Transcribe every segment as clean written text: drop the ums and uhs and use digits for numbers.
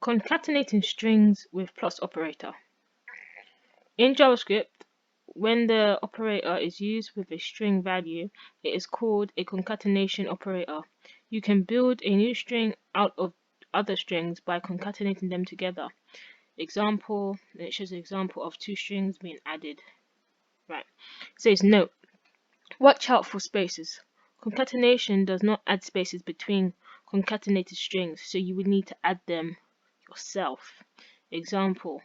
Concatenating strings with plus operator. In JavaScript, when the operator is used with a string value, it is called a concatenation operator. You can build a new string out of other strings by concatenating them together. Example, and it shows an example of two strings being added. Right. It says note, watch out for spaces. Concatenation does not add spaces between concatenated strings, so you would need to add them yourself. Example.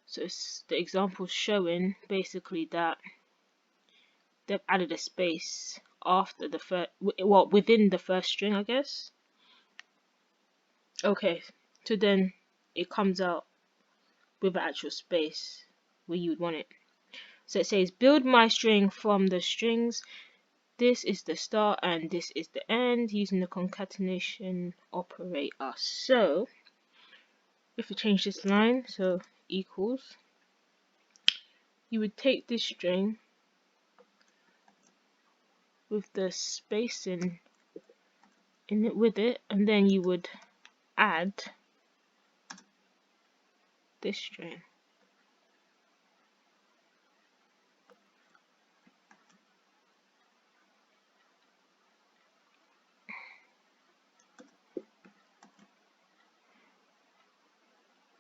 So the example showing basically that they've added a space after the first, well, within the first string, I guess. Okay, so then it comes out with an actual space where you would want it. So it says build my string from the strings. This is the start and this is the end using the concatenation operator. So if we change this line, so equals, you would take this string with the spacing in it with it, and then you would add this string.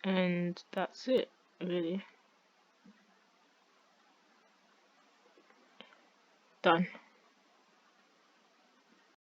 And that's it, really. Done.